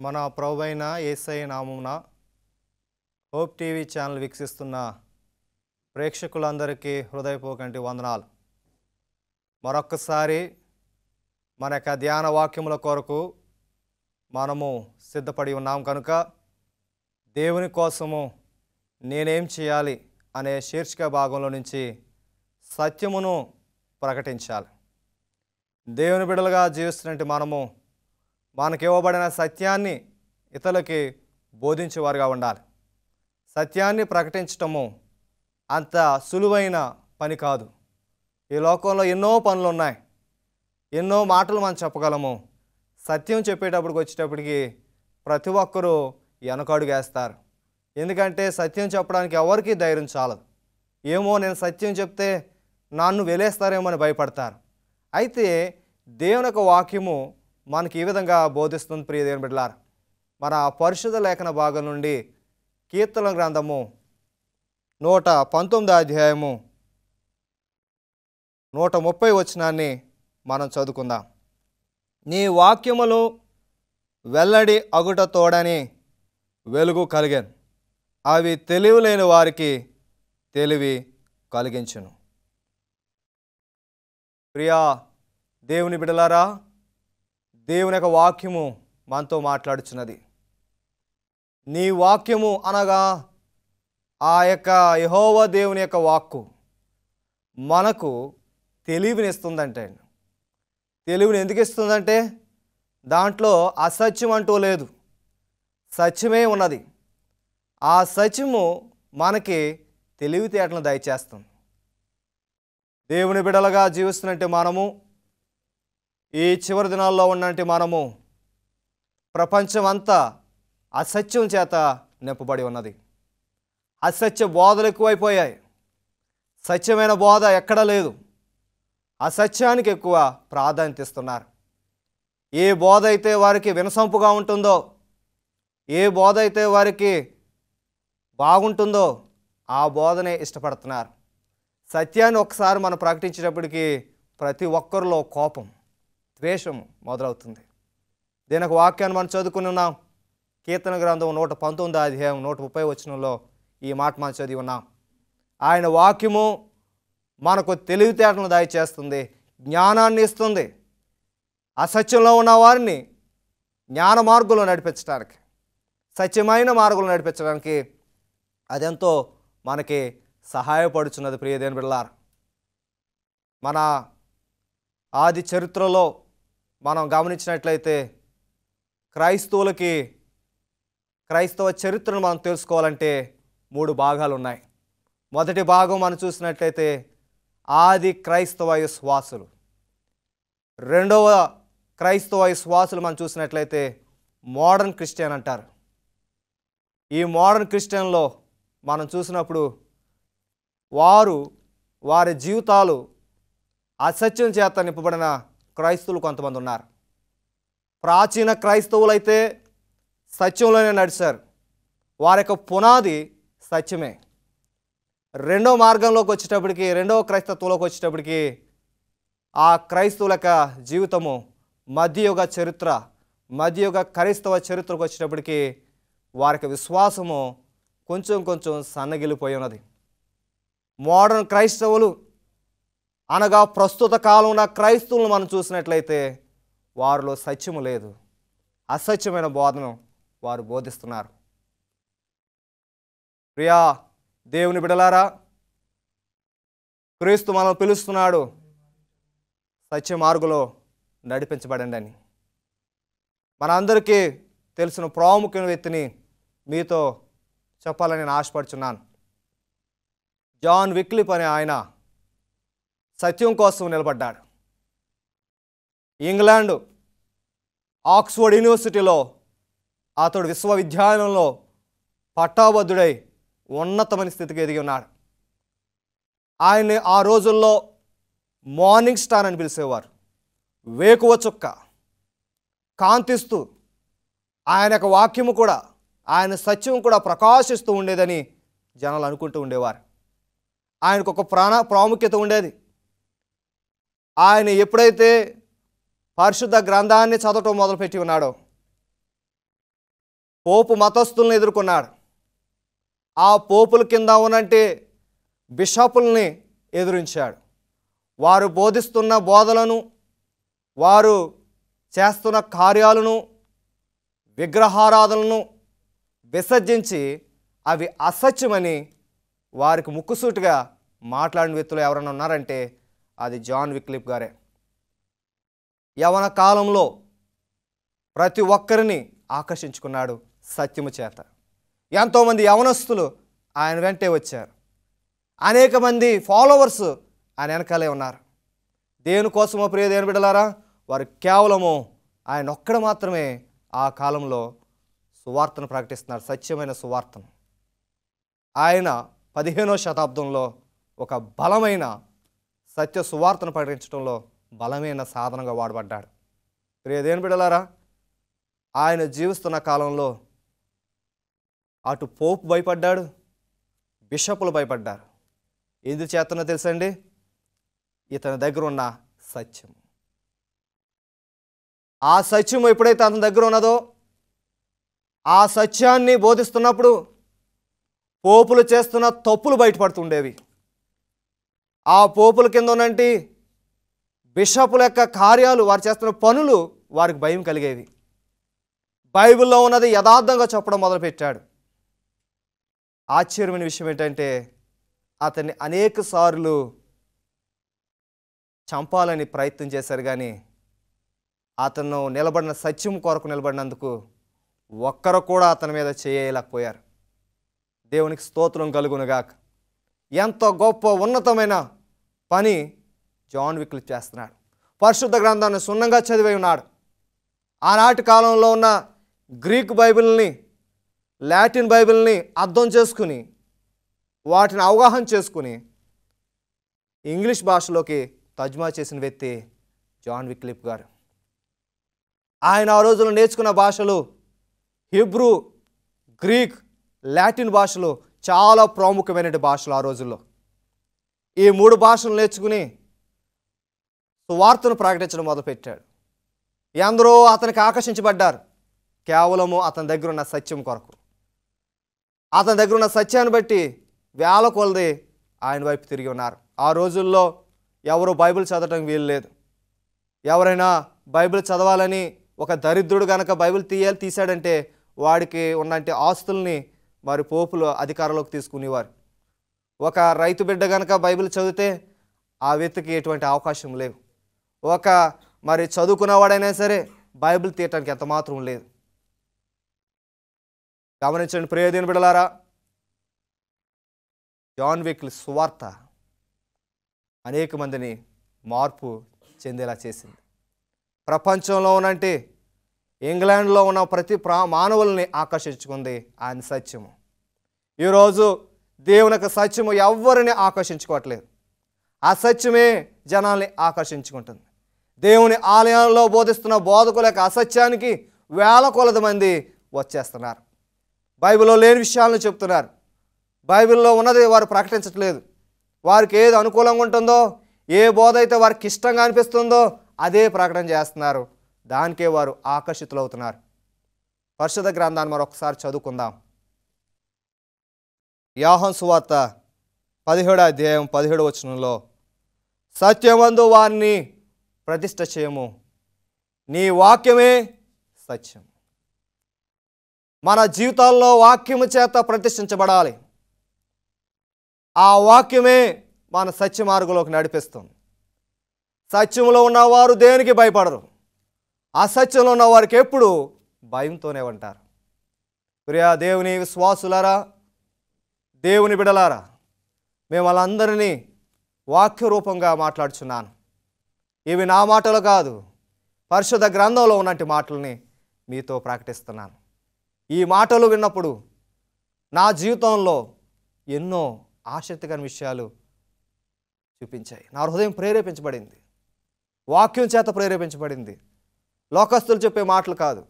మన ప్రభువైన యేసయ్య నామమున హోప్ టీవీ ఛానల్ వీక్షిస్తున్న ప్రేక్షకులందరికీ హృదయపూర్వక వందనాలు. మరొక్కసారి మన యొక్క ధ్యాన వాక్యముల కొరకు మనము సిద్ధపడి ఉన్నాం కనుక దేవుని కోసము నేనేం చేయాలి అనే శీర్షిక భాగంలో నుంచి సత్యమును ప్రకటించాలి. దేవుని బిడ్డలుగా జీవిస్తున్నట్టు మనకి ఇవ్వబడిన సత్యాన్ని ఇతరులకి బోధించేవారుగా ఉండాలి. సత్యాన్ని ప్రకటించటము అంత సులువైన పని కాదు. ఈ లోకంలో ఎన్నో పనులు ఉన్నాయి, ఎన్నో మాటలు మనం చెప్పగలము. సత్యం చెప్పేటప్పటికి వచ్చేటప్పటికి ప్రతి ఒక్కరూ వెనకడుగేస్తారు. ఎందుకంటే సత్యం చెప్పడానికి ఎవరికీ ధైర్యం చాలదు. ఏమో నేను సత్యం చెప్తే నన్ను వెలేస్తారేమో అని భయపడతారు. అయితే దేవుని యొక్క వాక్యము మనకి ఈ విధంగా బోధిస్తుంది. ప్రియ దేవుని బిడ్డలారా, మన పరిశుద్ధ లేఖన భాగం నుండి కీర్తన గ్రంథము 119 అధ్యాయము 130 వచనాన్ని మనం చదువుకుందాం. నీ వాక్యములు వెల్లడి అగుట తోడని వెలుగు కలిగాను, అవి తెలివి లేని వారికి తెలివి కలిగించును. ప్రియా దేవుని బిడ్డలారా, దేవుని యొక్క వాక్యము మనతో మాట్లాడుచున్నది. నీ వాక్యము అనగా ఆ యొక్క యెహోవా దేవుని యొక్క వాక్కు మనకు తెలివినిస్తుందంటే, తెలివిని ఎందుకు ఇస్తుందంటే దాంట్లో అసత్యం అంటూ లేదు, సత్యమే ఉన్నది. ఆ సత్యము మనకి తెలివితేటలను దయచేస్తుంది. దేవుని బిడ్డలుగా జీవిస్తున్నట్టు మనము ఈ చివరి దినాల్లో ఉన్నట్టు మనము ప్రపంచం అంతా అసత్యం చేత నింపబడి ఉన్నది. అసత్య బోధలు ఎక్కువైపోయాయి. సత్యమైన బోధ ఎక్కడా లేదు. అసత్యానికి ఎక్కువ ప్రాధాన్యత ఇస్తున్నారు. ఏ బోధ అయితే వారికి వినసొంపుగా ఉంటుందో, ఏ బోధ అయితే వారికి బాగుంటుందో ఆ బోధనే ఇష్టపడుతున్నారు. సత్యాన్ని ఒకసారి మనం ప్రకటించేటప్పటికి ప్రతి ఒక్కరిలో కోపం, ద్వేషం మొదలవుతుంది. దీనికి వాక్యాన్ని మనం చదువుకుని ఉన్నాం. కీర్తన గ్రంథం 119 అధ్యాయం 130 వచనంలో ఈ మాట మనం చదివి ఉన్నాం. ఆయన వాక్యము మనకు తెలివితేటలను దయచేస్తుంది, జ్ఞానాన్ని ఇస్తుంది. అసత్యంలో ఉన్న వారిని జ్ఞాన మార్గంలో నడిపించడానికి, సత్యమైన మార్గంలో నడిపించడానికి అదెంతో మనకి సహాయపడుచున్నది. ప్రియ దేవుని బిడ్డలారా, మన ఆది చరిత్రలో మనం గమనించినట్లయితే క్రైస్తవ చరిత్రను మనం తెలుసుకోవాలంటే 3 భాగాలు ఉన్నాయి. మొదటి భాగం మనం చూసినట్లయితే ఆది క్రైస్తవ విశ్వాసులు. రెండవ క్రైస్తవ విశ్వాసులు మనం చూసినట్లయితే మోడర్న్ క్రిస్టియన్ అంటారు. ఈ మోడర్న్ క్రిస్టియన్లో మనం చూసినప్పుడు వారి జీవితాలు అసత్యం చేత నింపబడిన క్రైస్తవులు కొంతమంది ఉన్నారు. ప్రాచీన క్రైస్తవులైతే సత్యంలోనే నడిచారు. వారి యొక్క పునాది సత్యమే. రెండో మార్గంలోకి వచ్చేటప్పటికి, రెండవ క్రైస్తవంలోకి వచ్చేటప్పటికి ఆ క్రైస్తవుల యొక్క జీవితము మధ్యయుగ చరిత్ర, మధ్యయుగ క్రైస్తవ చరిత్రకు వచ్చేటప్పటికి వారికి విశ్వాసము కొంచెం సన్నగిలిపోయి ఉన్నది. మోడర్న్ క్రైస్తవులు అనగా ప్రస్తుత కాలంలో క్రైస్తవులను మనం చూసినట్లయితే వారిలో సత్యము లేదు, అసత్యమైన బోధను వారు బోధిస్తున్నారు. ప్రియా దేవుని బిడ్డలారా, క్రీస్తు మనల్ని పిలుస్తున్నాడు, సత్య మార్గంలో నడిపించబడండి అని. మనందరికీ తెలిసిన ప్రాముఖ్యమైన వ్యక్తిని మీతో చెప్పాలని నేను ఆశపడుచున్నాను. జాన్ విక్లిఫ్ అనే ఆయన సత్యం కోసం నిలబడ్డాడు. ఇంగ్లాండ్ ఆక్స్ఫర్డ్ యూనివర్సిటీలో అతడు విశ్వవిద్యాలయంలో పట్టాభద్రుడై ఉన్నతమైన స్థితికి ఎదిగి ఉన్నాడు. ఆయన్ని ఆ రోజుల్లో మార్నింగ్ స్టార్ అని పిలిచేవారు. వేకువ చుక్క కాంతిస్తూ ఆయన యొక్క వాక్యము కూడా, ఆయన సత్యం కూడా ప్రకాశిస్తూ ఉండేదని జనాలు అనుకుంటూ ఉండేవారు. ఆయనకు ఒక ప్రాముఖ్యత ఉండేది. ఆయన ఎప్పుడైతే పరిశుద్ధ గ్రంథాన్ని చదవటం మొదలుపెట్టి ఉన్నాడో పోపు మతస్థులను ఎదుర్కొన్నాడు. ఆ పోపుల కింద ఉన్నంటే బిషపుల్ని ఎదురించాడు. వారు బోధిస్తున్న బోధలను, వారు చేస్తున్న కార్యాలను, విగ్రహారాధనలను విసర్జించి అవి అసత్యమని వారికి ముక్కుసూటిగా మాట్లాడిన వ్యక్తులు ఎవరైనా ఉన్నారంటే అది జాన్ విక్లిఫ్ గారే. యవన కాలంలో ప్రతి ఒక్కరిని ఆకర్షించుకున్నాడు సత్యము చేత. ఎంతోమంది యవనస్తులు ఆయన వెంటే వచ్చారు. అనేక మంది ఫాలోవర్స్ ఆయన వెనకాలే ఉన్నారు. దేనికోసమో ప్రియ దేవుని బిడ్డలారా, వారు కేవలము ఆయన ఒక్కడ మాత్రమే ఆ కాలంలో సువార్తను ప్రకటిస్తున్నారు, సత్యమైన సువార్తను. ఆయన 15వ శతాబ్దంలో ఒక బలమైన సత్య సువార్తను ప్రకటించడంలో బలమైన సాధనంగా వాడబడ్డాడు. ప్రియ దేవుని బిడ్డలారా, ఆయన జీవిస్తున్న కాలంలో అటు పోపు భయపడ్డాడు, బిషపులు భయపడ్డారు. ఎందుకు చేతనో తెలుసండి? ఇతని దగ్గర ఉన్న సత్యం. ఆ సత్యం ఎప్పుడైతే అతని దగ్గర ఉన్నదో, ఆ సత్యాన్ని బోధిస్తున్నప్పుడు పోపులు చేస్తున్న తప్పులు బయటపడుతుండేవి. ఆ పోపుల కింద ఉన్నంటి బిషపుల యొక్క కార్యాలు, వారు చేస్తున్న పనులు వారికి భయం కలిగేవి. బైబిల్లో ఉన్నది యథార్థంగా చెప్పడం మొదలుపెట్టాడు. ఆశ్చర్యమైన విషయం ఏంటంటే, అతన్ని అనేక సార్లు చంపాలని ప్రయత్నం చేశారు, కానీ అతను నిలబడిన సత్యం కొరకు నిలబడినందుకు ఒక్కరు కూడా అతని మీద చేయలేకపోయారు. దేవునికి స్తోత్రం కలుగునుగాక. ఎంతో గొప్ప ఉన్నతమైన పని జాన్ విక్లిఫ్ చేస్తున్నాడు. పరిశుద్ధ గ్రంథాన్ని సున్నంగా చదివి ఉన్నాడు. ఆనాటి కాలంలో ఉన్న గ్రీక్ బైబిల్ని, లాటిన్ బైబిల్ని అర్థం చేసుకుని, వాటిని అవగాహన చేసుకుని ఇంగ్లీష్ భాషలోకి తర్జుమా చేసిన వ్యక్తి జాన్ విక్లిఫ్ గారు. ఆయన ఆ రోజుల్లో నేర్చుకున్న భాషలు హీబ్రూ, గ్రీక్, లాటిన్ భాషలు చాలా ప్రాముఖ్యమైన భాషలు ఆ రోజుల్లో. ఈ 3 భాషలు నేర్చుకుని సువార్తను ప్రకటించడం మొదలుపెట్టాడు. ఎందరో అతనికి ఆకర్షించబడ్డారు, కేవలము అతని దగ్గర ఉన్న సత్యం కొరకు. అతని దగ్గర ఉన్న సత్యాన్ని బట్టి వేల కొలది ఆయన వైపు తిరిగి ఉన్నారు. ఆ రోజుల్లో ఎవరు బైబిల్ చదవటం వీలు లేదు. ఎవరైనా బైబిల్ చదవాలని ఒక దరిద్రుడు కనుక బైబిల్ తీశాడంటే వాడికి ఉన్నంటి ఆస్తుల్ని మరి పోపులు అధికారంలోకి తీసుకునేవారు. ఒక రైతు బిడ్డ కనుక బైబిల్ చదివితే ఆ వ్యక్తికి ఎటువంటి అవకాశం లేవు. ఒక మరి చదువుకున్నవాడైనా సరే బైబిల్ తీయటానికి ఎంత మాత్రం లేదు. గమనించండి ప్రియ దేవుని బిడ్డలారా, జాన్ విక్లిఫ్ సువార్త అనేక మందిని మార్పు చెందేలా చేసింది. ప్రపంచంలో ఉన్నంటే ఇంగ్లాండ్లో ఉన్న ప్రతి మానవుల్ని ఆకర్షించుకుంది ఆయన సత్యము. ఈరోజు దేవుని యొక్క సత్యము ఎవరిని ఆకర్షించుకోవట్లేదు. ఆ సత్యమే జనాల్ని ఆకర్షించుకుంటుంది. దేవుని ఆలయాల్లో బోధిస్తున్న బోధకుల యొక్క అసత్యానికి వేల కొలది మంది వచ్చేస్తున్నారు. బైబిల్లో లేని విషయాలను చెప్తున్నారు. బైబిల్లో ఉన్నది వారు ప్రకటించట్లేదు. వారికి ఏది అనుకూలంగా ఉంటుందో, ఏ బోధ అయితే వారికి ఇష్టంగా అనిపిస్తుందో అదే ప్రకటన చేస్తున్నారు. దానికే వారు ఆకర్షితులవుతున్నారు. పరిశుద్ధ గ్రంథాన్ని మరొకసారి చదువుకుందాం. యోహాను సువార్త 17వ అధ్యాయం 17వ వచనంలో, సత్యమందు వారిని ప్రతిష్ఠ చేయము, నీ వాక్యమే సత్యం. మన జీవితాల్లో వాక్యము చేత ప్రతిష్ఠించబడాలి. ఆ వాక్యమే మన సత్య మార్గంలోకి నడిపిస్తుంది. సత్యంలో ఉన్నవారు దేనికి భయపడరు. అసత్యంలో ఉన్న వారికి ఎప్పుడు భయంతోనే ఉంటారు. ప్రియా దేవుని విశ్వాసులారా, దేవుని బిడలారా, మేము వాళ్ళందరినీ వాక్య రూపంగా మాట్లాడుచున్నాను. ఇవి నా మాటలు కాదు, పరిశుద్ధ గ్రంథంలో ఉన్నటి మాటల్ని మీతో ప్రకటిస్తున్నాను. ఈ మాటలు విన్నప్పుడు నా జీవితంలో ఎన్నో ఆసక్తికర విషయాలు చూపించాయి. నా హృదయం ప్రేరేపించబడింది, వాక్యం చేత ప్రేరేపించబడింది. లోకస్తులు చెప్పే మాటలు కాదు.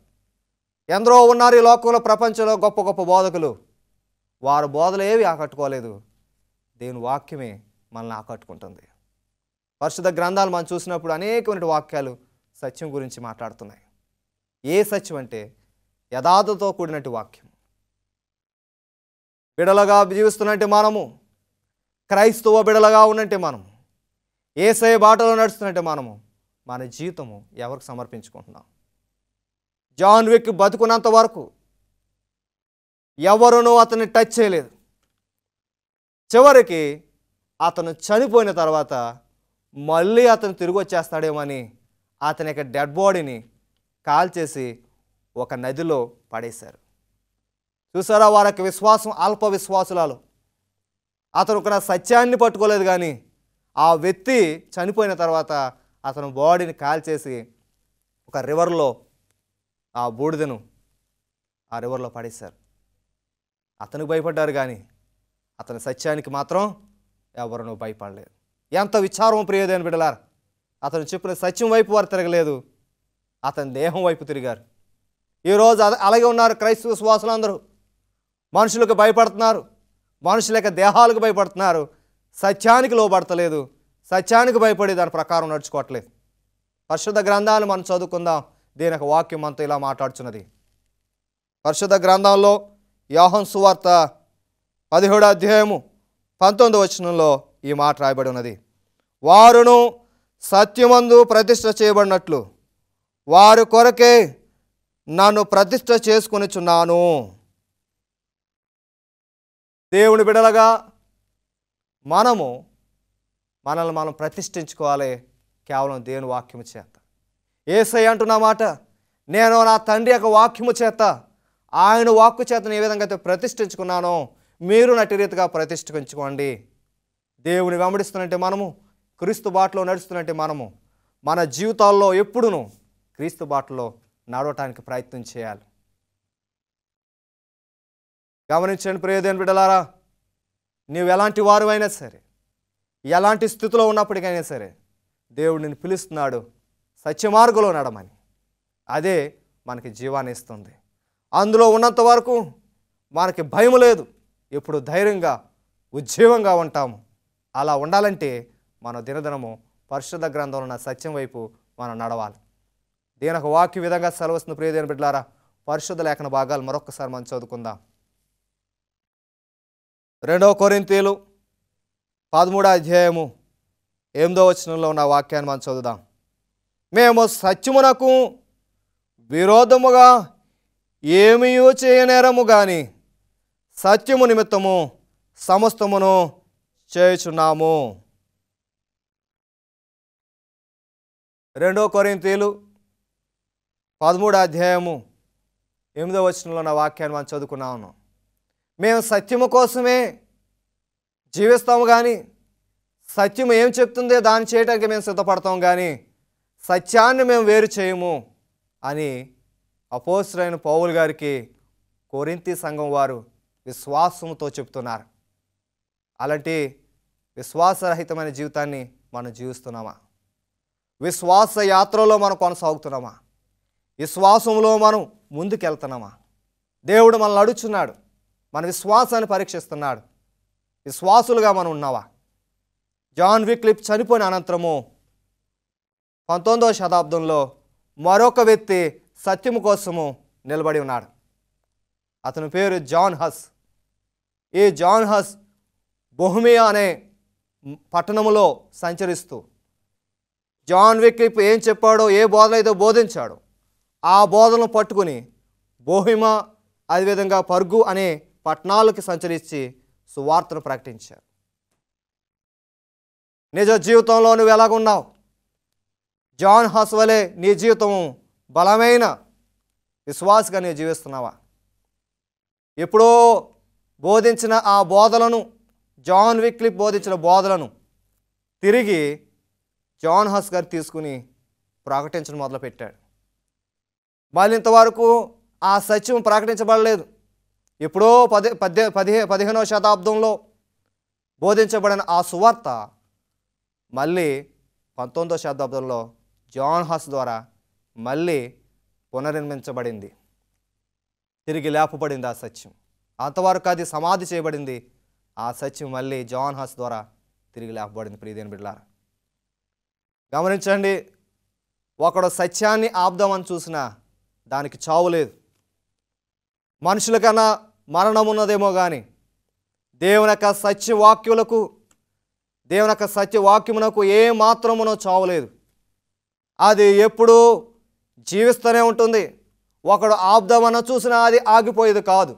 ఎందరో ఉన్నారు ఈ లోకంలో, ప్రపంచంలో గొప్ప గొప్ప బోధకులు. వారు బోధలు ఏవి ఆకట్టుకోలేదు. దేవుని వాక్యమే మనల్ని ఆకట్టుకుంటుంది. పరిశుద్ధ గ్రంథాలు మనం చూసినప్పుడు అనేకమైన వాక్యాలు సత్యం గురించి మాట్లాడుతున్నాయి. ఏ సత్యం అంటే యథార్థతో కూడినట్టు వాక్యం. బిడలగా జీవిస్తున్నట్టు మనము, క్రైస్తవ బిడలగా ఉన్నట్టు మనము, యేసయ్య బాటలో నడుస్తున్నట్టు మనము మన జీవితము ఎవరికి సమర్పించుకుంటున్నాం? జాన్ విక్ బతుకున్నంత వరకు ఎవరునూ అతన్ని టచ్ చేయలేదు. చివరికి అతను చనిపోయిన తర్వాత మళ్ళీ అతను తిరిగి వచ్చేస్తాడేమో అని అతని యొక్క డెడ్ బాడీని కాల్చేసి ఒక నదిలో పడేశారు. చూసారా, వారికి విశ్వాసం అల్ప విశ్వాసులాలు. అతను ఒక సత్యాన్ని పట్టుకోలేదు, కానీ ఆ వ్యక్తి చనిపోయిన తర్వాత అతను బాడీని కాల్చేసి ఒక రివర్లో ఆ బూడిదను ఆ రివర్లో పడేశారు. అతనికి భయపడ్డారు, కానీ అతని సత్యానికి మాత్రం ఎవరునూ భయపడలేదు. ఎంత విచారం ప్రియమైన బిడ్డలారా! అతను చెప్పిన సత్యం వైపు వారు తిరగలేదు, అతని దేహం వైపు తిరిగారు. ఈరోజు అలాగే ఉన్నారు క్రైస్తవ విశ్వాసులందరూ. మనుషులకు భయపడుతున్నారు, మనుషుల యొక్క దేహాలకు భయపడుతున్నారు, సత్యానికి లోబడతలేదు, సత్యానికి భయపడి దాని ప్రకారం నడుచుకోవట్లేదు. పరిశుద్ధ గ్రంథాలు మనం చదువుకుందాం. దీని యొక్క వాక్యం అంతా ఇలా మాట్లాడుచున్నది. పరిశుద్ధ గ్రంథంలో యోహాను సువార్త 17వ అధ్యాయము 19వ వచనంలో ఈ మాట రాయబడి ఉన్నది. వారును సత్యమందు ప్రతిష్ఠ చేయబడినట్లు వారి కొరకే నన్ను ప్రతిష్ఠ చేసుకొనిచున్నాను. దేవుని బిడలగా మనల్ని మనం ప్రతిష్ఠించుకోవాలి కేవలం దేవుని వాక్యము చేత. యేసయ్య అంటున్న మాట, నేను నా తండ్రి యొక్క వాక్యము చేత, ఆయన వాక్కు చేతను ఏ విధంగా అయితే ప్రతిష్ఠించుకున్నానో మీరు నటి రీతిగా ప్రతిష్ఠించుకోండి. దేవుని వెంబడిస్తున్నట్టే మనము, క్రీస్తు బాటలో నడుస్తున్నట్టే మనము మన జీవితాల్లో ఎప్పుడునూ క్రీస్తు బాటలో నడవటానికి ప్రయత్నం చేయాలి. గమనించండి ప్రియదేవుని బిడ్డలారా, నీవు ఎలాంటి వారు అయినా సరే, ఎలాంటి స్థితిలో ఉన్నప్పటికైనా సరే దేవుడు నిన్ను పిలుస్తున్నాడు సత్య మార్గంలో నడమని. అదే మనకి జీవాన్ని ఇస్తుంది. అందులో ఉన్నంత వరకు మనకి భయం లేదు, ఎప్పుడు ధైర్యంగా ఉజ్జీవంగా ఉంటాము. అలా ఉండాలంటే మన దినదినము పరిశుద్ధ గ్రంథంలో ఉన్న సత్యం వైపు మనం నడవాలి. దీని ఒక వాక్య విధంగా సెలవుస్తుంది ప్రియదేవుని బిడ్డలారా. పరిశుద్ధ లేఖన భాగాలు మరొకసారి మనం చదువుకుందాం. 2 కొరింథీయులు 13వ అధ్యాయము 8వ వచనంలో ఉన్న వాక్యాన్ని మనం చదువుదాం. మేము సత్యమునకు విరోధముగా ఏమీ చేయనేరము గాని సత్యము నిమిత్తము సమస్తమును చేయుచున్నాము. 2 కొరింథీయులు 13వ అధ్యాయము 8వ వచనంలో ఉన్న వాక్యాన్ని మనం చదువుకున్నాము. మేము సత్యము కోసమే జీవిస్తాము, కానీ సత్యం ఏం చెప్తుందో దాన్ని చేయడానికి మేము సిద్ధపడతాం, కానీ సత్యాన్ని మేము వేరు చేయము అని అపోస్తలుడైన పౌలు గారికి కొరింథీ సంఘం వారు విశ్వాసంతో చెప్తున్నారు. అలాంటి విశ్వాసరహితమైన జీవితాన్ని మనం జీవిస్తున్నామా? విశ్వాస యాత్రలో మనం కొనసాగుతున్నామా? విశ్వాసంలో మనం ముందుకెళ్తున్నామా? దేవుడు మనల్ని అడుగుచున్నాడు, మన విశ్వాసాన్ని పరీక్షిస్తున్నాడు. విశ్వాసులుగా మనం ఉన్నావా? జాన్ విక్లిఫ్ చనిపోయిన అనంతరము 19వ శతాబ్దంలో మరొక వ్యక్తి సత్యము కోసము నిలబడి ఉన్నాడు. అతని పేరు జాన్ హస్. ఈ జాన్ హస్ బొహమియా అనే పట్టణములో సంచరిస్తూ జాన్ విక్లిఫ్ ఏం చెప్పాడో, ఏ బోధన అయితే బోధించాడో ఆ బోధనను పట్టుకుని బొహిమా అదేవిధంగా పర్గు అనే పట్టణాలకి సంచరించి సువార్తను ప్రకటించారు. నిజ జీవితంలో నువ్వు ఎలాగున్నావు? జాన్ హస్ వలె నీ జీవితము బలమైన విశ్వాసగా నీవు జీవిస్తున్నావా? ఎప్పుడో బోధించిన ఆ బోధలను, జాన్ విక్లిఫ్ బోధించిన బోధలను తిరిగి జాన్ హస్ గారు తీసుకుని ప్రకటించడం మొదలుపెట్టాడు. మళ్ళీ ఇంతవరకు ఆ సత్యం ప్రకటించబడలేదు. ఎప్పుడో 15వ శతాబ్దంలో బోధించబడిన ఆ సువార్త మళ్ళీ 19వ శతాబ్దంలో జాన్ హస్ ద్వారా మళ్ళీ పునర్నిర్మించబడింది, తిరిగి లేపబడింది ఆ సత్యం. అంతవరకు అది సమాధి చేయబడింది. ఆ సత్యం మళ్ళీ జాన్ హస్ ద్వారా తిరిగి లేపబడింది. ప్రియదేవుని బిడ్డలారా, గమనించండి, ఒకడు సత్యాన్ని ఆపుదామని చూసినా దానికి చావు లేదు. మనుషుల కన్నా మరణం ఉన్నదేమో కానీ దేవుని యొక్క సత్యవాక్యులకు, దేవుని యొక్క సత్యవాక్యమునకు ఏ మాత్రమునో చావలేదు. అది ఎప్పుడూ జీవిస్తూనే ఉంటుంది. ఒకడు ఆబ్దమన్న చూసినా అది ఆగిపోయేది కాదు.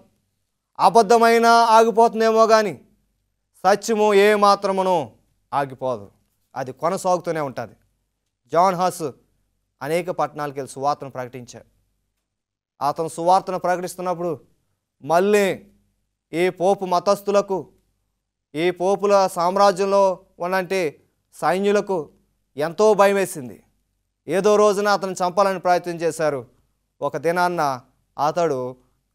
అబద్ధమైనా ఆగిపోతుందేమో కానీ సత్యము ఏ మాత్రమును ఆగిపోదు, అది కొనసాగుతూనే ఉంటుంది. జాన్ హస్ అనేక పట్టణాలకు వెళ్ళి సువార్తను ప్రకటించాడు. అతను సువార్తను ప్రకటిస్తున్నప్పుడు మళ్ళీ ఈ పోపు మతస్థులకు, ఈ పోపుల సామ్రాజ్యంలో ఉన్నంటే సైన్యులకు ఎంతో భయం వేసింది. ఏదో రోజున అతను చంపాలని ప్రయత్నం చేశారు. ఒక దినాన్న అతడు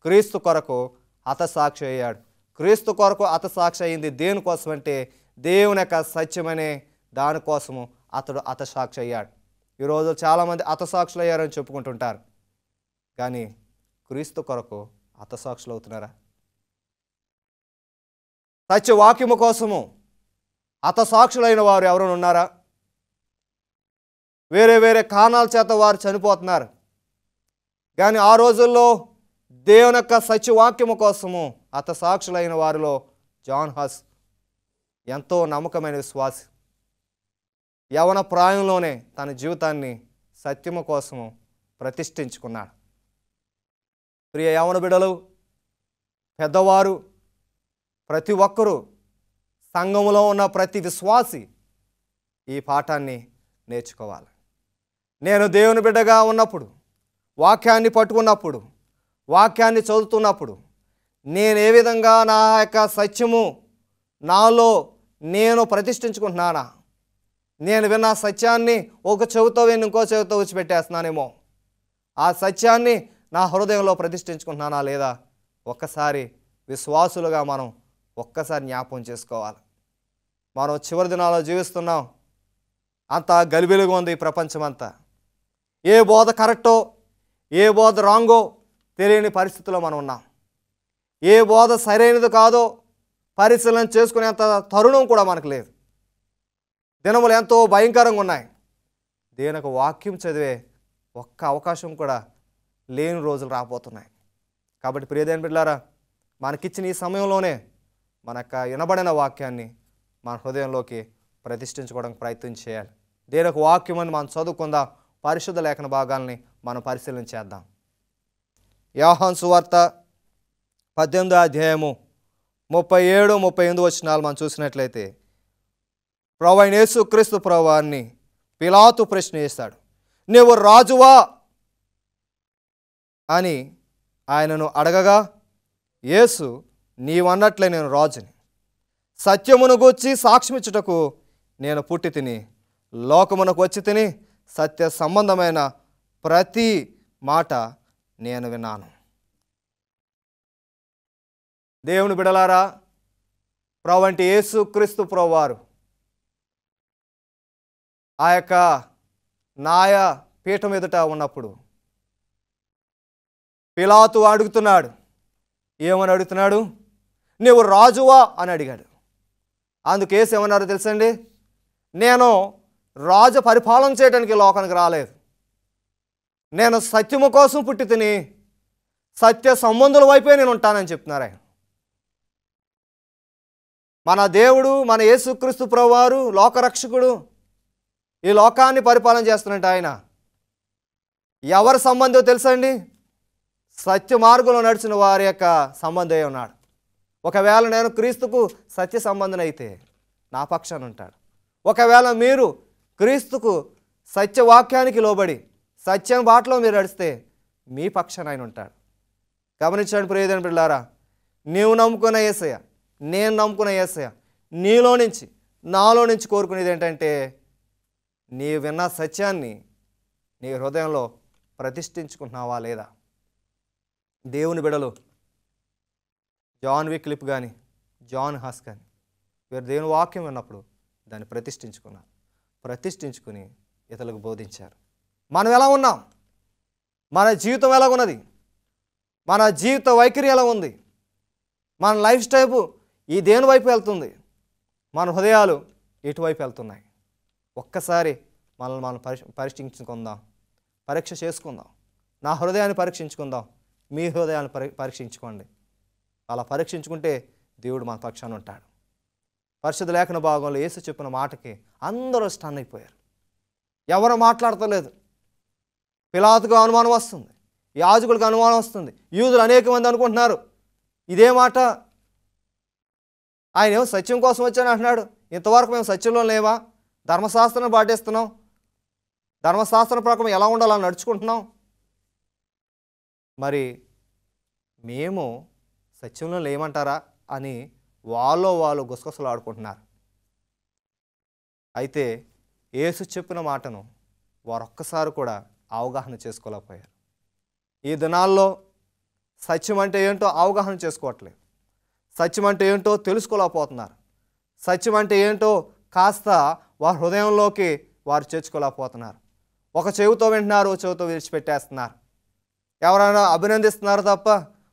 క్రీస్తు కొరకు హతసాక్షి అయ్యాడు. క్రీస్తు కొరకు హతసాక్షి అయింది దేనికోసం అంటే దేవుని యొక్క సత్యమనే దానికోసము అతడు హతసాక్షి అయ్యాడు. ఈరోజు చాలామంది హతసాక్షులు అయ్యారని చెప్పుకుంటుంటారు, కానీ క్రీస్తు కొరకు హతసాక్షులు అవుతున్నారా? సత్యవాక్యము కోసము హతసాక్షులైన వారు ఎవరైనా ఉన్నారా? వేరే వేరే కారణాల చేత వారు చనిపోతున్నారు. కానీ ఆ రోజుల్లో దేవుని యొక్క సత్యవాక్యము కోసము హతసాక్షులైన వారిలో జాన్ హస్ ఎంతో నమ్మకమైన విశ్వాసి. యవన ప్రాయంలోనే తన జీవితాన్ని సత్యము కోసము ప్రతిష్ఠించుకున్నాడు. ప్రియ యవన బిడ్డలు, పెద్దవారు, ప్రతి ఒక్కరూ, సంఘములో ఉన్న ప్రతి విశ్వాసి ఈ పాఠాన్ని నేర్చుకోవాలి. నేను దేవుని బిడ్డగా ఉన్నప్పుడు, వాక్యాన్ని పట్టుకున్నప్పుడు, వాక్యాన్ని చదువుతున్నప్పుడు నేను ఏ విధంగా నా యొక్క సత్యము నాలో నేను ప్రతిష్ఠించుకుంటున్నానా? నేను విన్న సత్యాన్ని ఒక చెవితో విని ఇంకో చెవితో విడిచిపెట్టేస్తున్నానేమో. ఆ సత్యాన్ని నా హృదయంలో ప్రతిష్ఠించుకుంటున్నానా లేదా? ఒక్కసారి విశ్వాసులుగా మనం ఒక్కసారి జ్ఞాపకం చేసుకోవాలి. మనం చివరి దినాల్లో జీవిస్తున్నాం. అంతా గలిబిలిగా ఉంది ఈ ప్రపంచమంతా. ఏ బోధ కరెక్టో, ఏ బోధ రాంగో తెలియని పరిస్థితిలో మనం ఉన్నాం. ఏ బోధ సరైనది కాదో పరిశీలన చేసుకునేంత తరుణం కూడా మనకు లేదు. దినములు ఎంతో భయంకరంగా ఉన్నాయి. దేనికి వాక్యం చదివే ఒక్క అవకాశం కూడా లేని రోజులు రాబోతున్నాయి. కాబట్టి ప్రియదేని బిడ్డలారా, మనకిచ్చిన ఈ సమయంలోనే మన యొక్క వినబడిన వాక్యాన్ని మన హృదయంలోకి ప్రతిష్ఠించుకోవడానికి ప్రయత్నం చేయాలి. దేనికి వాక్యం అని మనం చదువుకుందాం. పరిశుద్ధ లేఖన భాగాల్ని మనం పరిశీలన చేద్దాం. యోహాను సువార్త 18వ అధ్యాయము 37, 38 వచనాలు మనం చూసినట్లయితే, ప్రభువైన యేసుక్రీస్తు ప్రభువాన్ని పిలాతు ప్రశ్న చేశాడు, నీవు రాజువా అని ఆయనను అడగగా, యేసు, నీవన్నట్లే నేను రాజుని, సత్యమును గూర్చి సాక్ష్యమిచ్చుటకు నేను పుట్టి తిని, లోకమునకు వచ్చి తిని, సత్య సంబంధమైన ప్రతి మాట నేను విన్నాను. దేవుని బిడలారా, ప్రభువంటి యేసుక్రీస్తు ప్రభువారు ఆ యొక్క న్యాయ పీఠం ఎదుట ఉన్నప్పుడు పిలాతు అడుగుతున్నాడు. ఏమని అడుగుతున్నాడు? నీవు రాజువా అని అడిగాడు. అందుకు యేసు ఏమన్నారో తెలుసండి? నేను రాజు పరిపాలన చేయడానికి లోకానికి రాలేదు, నేను సత్యము కోసం పుట్టి తిని సత్య సంబంధుల వైపే నేను ఉంటానని చెప్తున్నారు ఆయన. మన దేవుడు, మన యేసుక్రీస్తు ప్రభువారు లోకరక్షకుడు, ఈ లోకాన్ని పరిపాలన చేస్తున్నట్టు ఆయన ఎవరి సంబంధం తెలుసండి? సత్య మార్గంలో నడిచిన వారి యొక్క సంబంధం ఉన్నాడు. ఒకవేళ నేను క్రీస్తుకు సత్య సంబంధం అయితే నా పక్షాన ఉంటాడు. ఒకవేళ మీరు క్రీస్తుకు సత్యవాక్యానికి లోబడి సత్యం బాటలో మీరు నడిస్తే మీ పక్షాన ఆయన ఉంటాడు. గమనించండి ప్రియదేని బిడ్డలారా, నీవు నమ్ముకున్న యేసయ్య, నేను నమ్ముకున్న యేసయ్య నీలో నుంచి నాలో నుంచి కోరుకునేది ఏంటంటే, నీ విన్న సత్యాన్ని నీ హృదయంలో ప్రతిష్ఠించుకుంటున్నావా లేదా? దేవుని బిడలు జాన్ విక్లిప్ కానీ జాన్ హస్ కానీ వీరు దేవుని వాక్యం విన్నప్పుడు దాన్ని ప్రతిష్ఠించుకుని ఇతరులకు బోధించారు. మనం ఎలా ఉన్నాం? మన జీవితం ఎలా ఉన్నది? మన జీవిత వైఖరి ఎలా ఉంది? మన లైఫ్ స్టైల్ ఈ దేని వైపు వెళ్తుంది? మన హృదయాలు ఎటువైపు వెళ్తున్నాయి? ఒక్కసారి మనల్ని మనం పరీక్షించుకుందాం, పరీక్ష చేసుకుందాం. నా హృదయాన్ని పరీక్షించుకుందాం. మీ హృదయాన్ని పరీక్షించుకోండి. అలా పరీక్షించుకుంటే దేవుడు మన పక్షాన ఉంటాడు. పరిశుద్ధ లేఖన భాగంలో యేసు చెప్పిన మాటకి అందరూ స్టన్ అయిపోయారు. ఎవరు మాట్లాడతలేదు. పిలాతుకు అనుమానం వస్తుంది, యాజకులకు అనుమానం వస్తుంది, యూదులు అనేక మంది అనుకుంటున్నారు ఇదే మాట. ఆయన ఏమో సత్యం కోసం వచ్చాను అంటున్నాడు. ఇంతవరకు మేము సత్యంలో లేవా? ధర్మశాస్త్రం పాటిస్తున్నాం, ధర్మశాస్త్రం ప్రకారం ఎలా ఉండాలని నడుచుకుంటున్నాం, మరి మేము సత్యంలో లేమంటారా అని వాళ్ళు గుసగుసలు ఆడుకుంటున్నారు. అయితే యేసు చెప్పిన మాటను వారు ఒక్కసారి కూడా అవగాహన చేసుకోలేకపోయారు. ఈ దినాల్లో సత్యం అంటే ఏంటో అవగాహన చేసుకోవట్లేదు. సత్యం అంటే ఏంటో తెలుసుకోలేకపోతున్నారు. సత్యం అంటే ఏంటో కాస్త వారి హృదయంలోకి వారు చేర్చుకోలేకపోతున్నారు. ఒక చెవితో వింటున్నారు, చెవితో విడిచిపెట్టేస్తున్నారు. ఎవరైనా అభినందిస్తున్నారు తప్ప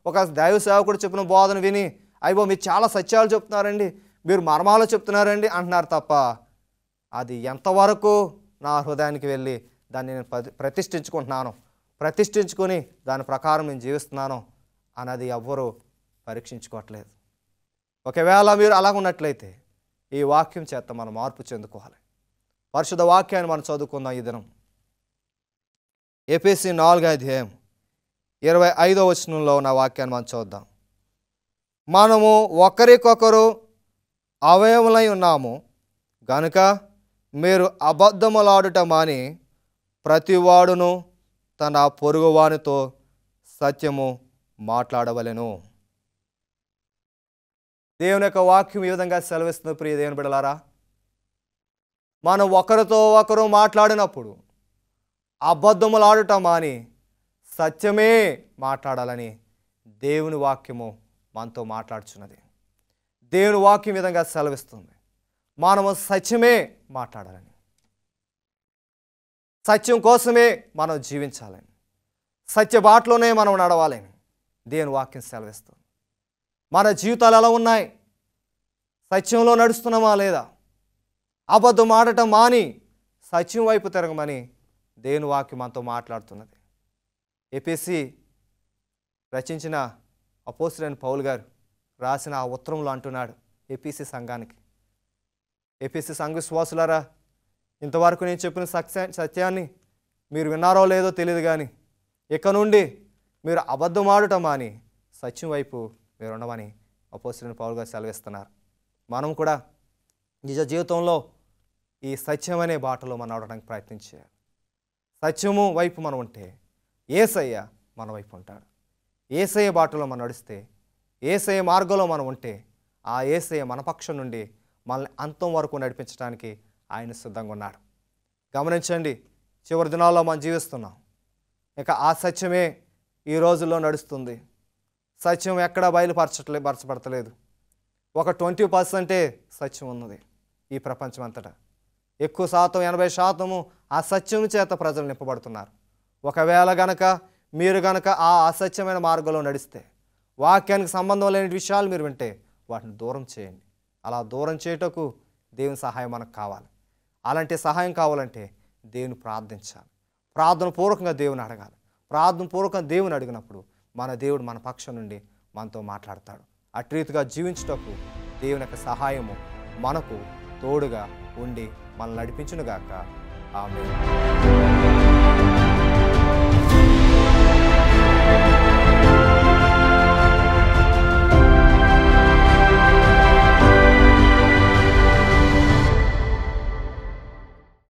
ఒక దైవ సేవకుడు చెప్పిన బోధన విని అయ్యో మీరు చాలా సత్యాలు చెప్తున్నారండి, మీరు మర్మాలు చెప్తున్నారండి అంటున్నారు తప్ప అది ఎంతవరకు నా హృదయానికి వెళ్ళి దాన్ని నేను ప్రతిష్ఠించుకొని దాని ప్రకారం నేను జీవిస్తున్నాను అన్నది ఎవ్వరూ పరీక్షించుకోవట్లేదు. ఒకవేళ మీరు అలాగ ఉన్నట్లయితే ఈ వాక్యం చేత మనం మార్పు చెందుకోవాలి. పరిశుద్ధ వాక్యాన్ని మనం చదువుకుందాం. ఈ దినం ఎఫెసీ 4:25 వచనంలో ఉన్న వాక్యాన్ని మనం చూద్దాం. మనము ఒకరికొకరు అవయములై ఉన్నాము గనుక మీరు అబద్ధములాడుట మాని ప్రతివాడును తన పొరుగువానితో సత్యము మాట్లాడవలెను. దేవుని యొక్క వాక్యం ఈ విధంగా సెలవిస్తుంది. ప్రియ దేవుని బిడ్డలారా, మనం ఒకరితో ఒకరు మాట్లాడినప్పుడు అబద్ధములాడుట మాని సత్యమే మాట్లాడాలని దేవుని వాక్యము మనతో మాట్లాడుచున్నది. దేవుని వాక్యం విధంగా సెలవిస్తుంది. మనము సత్యమే మాట్లాడాలని, సత్యం కోసమే మనం జీవించాలని, సత్య బాటలోనే మనం నడవాలని దేవుని వాక్యం సెలవిస్తుంది. మన జీవితాలు ఎలా ఉన్నాయి? సత్యంలో నడుస్తున్నామా లేదా? అబద్ధం ఆడటం మాని సత్యం వైపు తిరగమని దేవుని వాక్యం మనతో మాట్లాడుతున్నది. ఎఫెసీ రచించిన అపోస్తలుడైన పౌలు గారు రాసిన ఆ ఉత్తరంలో అంటున్నాడు ఎఫెసీ సంఘానికి, ఎఫెసీ సంఘ విశ్వాసులారా, ఇంతవరకు నేను చెప్పిన సత్యాన్ని మీరు విన్నారో లేదో తెలియదు, కానీ ఇక నుండి మీరు అబద్ధం ఆడటం మాని సత్యం వైపు మీరు ఉండమని అపోస్తలుడైన పౌలు గారు సెలవిస్తున్నారు. మనం కూడా నిజ జీవితంలో ఈ సత్యం అనే బాటలో మనం నడవడానికి ప్రయత్నించాలి. సత్యము వైపు మనం ఉంటే యేసయ్య మన వైపు ఉంటాడు. యేసయ్య బాటలో మనం నడిస్తే, యేసయ్య మార్గంలో మనం ఉంటే ఆ యేసయ్య మన పక్షం నుండి మనల్ని అంతం వరకు నడిపించడానికి ఆయన సిద్ధంగా ఉన్నాడు. గమనించండి, చివరి దినాల్లో మనం జీవిస్తున్నాం. ఇక ఆ సత్యమే ఈ రోజుల్లో నడుస్తుంది. సత్యం ఎక్కడా బయలుపరచబడతలేదు. ఒక 20% సత్యం ఉన్నది ఈ ప్రపంచం అంతటా. ఎక్కువ శాతం 80% ఆ సత్యం చేత ప్రజలు నింపబడుతున్నారు. ఒకవేళ గనక మీరు గనక ఆ అసత్యమైన మార్గంలో నడిస్తే, వాక్యానికి సంబంధం లేని విషయాలు మీరు వింటే వాటిని దూరం చేయండి. అలా దూరం చేయటకు దేవుని సహాయం మనకు కావాలి. అలాంటి సహాయం కావాలంటే దేవుని ప్రార్థించాలి. ప్రార్థన పూర్వకంగా దేవుని అడగాలి. ప్రార్థన పూర్వకంగా దేవుని అడిగినప్పుడు మన దేవుడు మన పక్షం నుండి మనతో మాట్లాడతాడు. అటు రీతిగా జీవించుటకు దేవుని యొక్క సహాయము మనకు తోడుగా ఉండి మనల్ని నడిపించునుగాక. ఆమేన్.